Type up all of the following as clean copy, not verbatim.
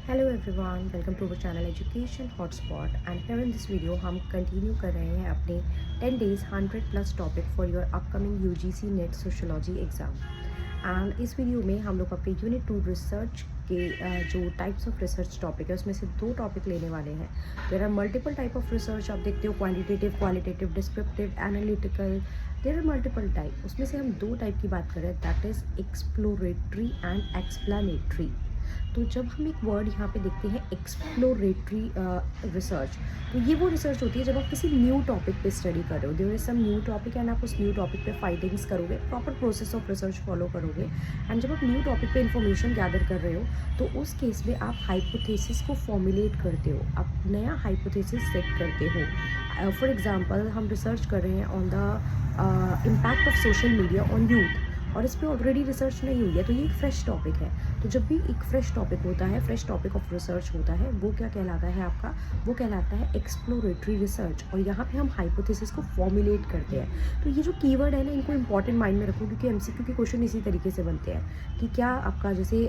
Hello everyone, welcome to our channel education hotspot and here in this video हम continue कर रहे हैं अपने 10 days 100+ topic for your upcoming UGC NET sociology exam. And इस वीडियो में हम लोग अपने यूनिट 2 रिसर्च के जो टाइप्स ऑफ रिसर्च टॉपिक है उसमें से 2 टॉपिक लेने वाले हैं। There are multiple type of research, आप देखते हो quantitative, qualitative, descriptive, analytical, there are multiple type. उसमें से हम 2 टाइप की बात कर रहे हैं, that is exploratory and explanatory. तो जब हम एक वर्ड यहाँ पे देखते हैं एक्सप्लोरेटरी रिसर्च, तो ये वो रिसर्च होती है जब आप किसी न्यू टॉपिक पे स्टडी कर रहे हो, there is some new topic and आप उस न्यू टॉपिक पे फाइंडिंग्स करोगे, proper process of research follow करोगे। एंड जब आप न्यू टॉपिक पे इंफॉर्मेशन गैदर कर रहे हो तो उस केस में आप हाइपोथेसिस को फॉर्मुलेट करते हो, आप नया हाइपोथेसिस सेट करते हो। फॉर एग्जांपल हम रिसर्च कर रहे हैं on the impact of social media on youth, और इस पर ऑलरेडी रिसर्च नहीं हुई है, तो ये एक फ्रेश टॉपिक है। तो जब भी एक फ्रेश टॉपिक होता है, फ्रेश टॉपिक ऑफ रिसर्च होता है, वो क्या कहलाता है आपका, वो कहलाता है एक्सप्लोरेटरी रिसर्च। और यहाँ पे हम हाइपोथेसिस को फॉर्मुलेट करते हैं। तो ये जो कीवर्ड है ना, इनको इंपॉर्टेंट माइंड में रखो, क्योंकि एमसीक्यू के क्वेश्चन इसी तरीके से बनते हैं कि क्या आपका जैसे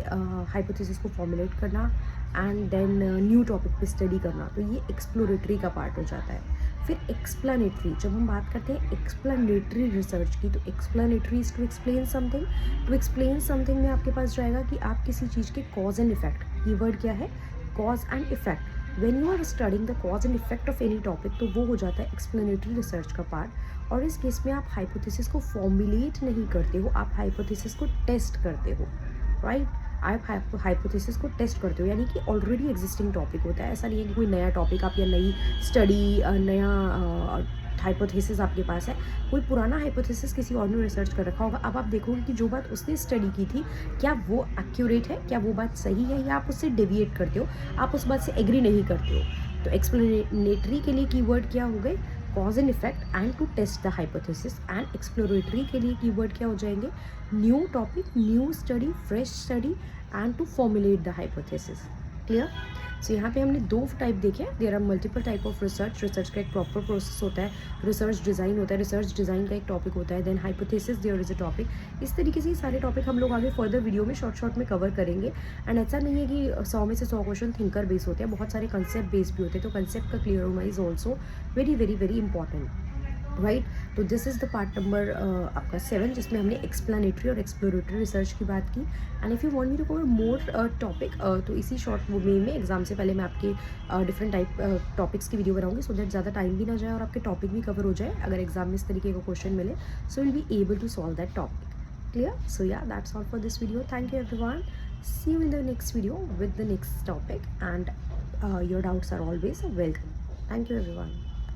हाइपोथेसिस को फॉर्मुलेट करना एंड देन न्यू टॉपिक पे स्टडी करना, तो ये एक्सप्लोरेटरी का पार्ट हो जाता है। फिर एक्सप्लानेटरी, जब हम बात करते हैं एक्सप्लानेटरी रिसर्च की, तो explanatory is to explain something. To explain something में आपके पास जाएगा कि आप किसी चीज़ के कॉज एंड इफेक्ट, कीवर्ड क्या है, cause and effect. When you are studying the cause and effect of any topic, तो वो हो जाता है एक्सप्लेनेटरी रिसर्च का पार्ट। और इस केस में आप हाइपोथेसिस को फॉर्मुलेट नहीं करते हो, आप हाइपोथेसिस को टेस्ट करते हो, राइट। आप हाइपोथेसिस को टेस्ट करते हो, यानी कि ऑलरेडी एग्जिस्टिंग टॉपिक होता है। ऐसा नहीं है कि कोई नया टॉपिक आप या नई स्टडी, नया हाइपोथेसिस आपके पास है। कोई पुराना हाइपोथेसिस किसी और ने रिसर्च कर रखा होगा, अब आप देखोगे कि जो बात उसने स्टडी की थी, क्या वो एक्यूरेट है, क्या वो बात सही है, या आप उससे डेविएट करते हो, आप उस बात से एग्री नहीं करते हो। तो एक्सप्लेनेटरी के लिए कीवर्ड क्या हो गए, cause and effect and to test the hypothesis. And exploratory के लिए कीवर्ड क्या हो जाएंगे, new topic, new study, fresh study and to formulate the hypothesis. Clear. So यहाँ पे हमने 2 टाइप देखे। There are multiple type of research. Research का एक प्रॉपर प्रोसेस होता है, रिसर्च डिज़ाइन होता है, रिसर्च डिज़ाइन का एक टॉपिक होता है, then hypothesis, there is a topic. इस तरीके से ये सारे टॉपिक हम लोग आगे फर्दर वीडियो में शॉर्ट में कवर करेंगे। एंड ऐसा नहीं है कि 100 में से 100 क्वेश्चन थिंकर बेस होते हैं, बहुत सारे कंसेप्ट बेस भी होते हैं। तो कंसेप्ट का क्लियर होना is also very very very important, right. तो this is the part number आपका 7, जिसमें हमने एक्सप्लानेटरी और एक्सप्लोरेटरी रिसर्च की बात की। And if you want me to cover more topic, तो इसी शॉर्ट वे में एग्जाम से पहले मैं आपके डिफरेंट टाइप टॉपिक्स की वीडियो बनाऊंगी, सो दैट ज़्यादा टाइम भी ना जाए और आपके टॉपिक भी कवर हो जाए। अगर एग्जाम में इस तरीके का क्वेश्चन मिले, so will be able to solve that topic. Clear. So या that's all for this video. Thank you everyone, see you in the next video with the next topic, and your doubts are always welcome. Thank you everyone.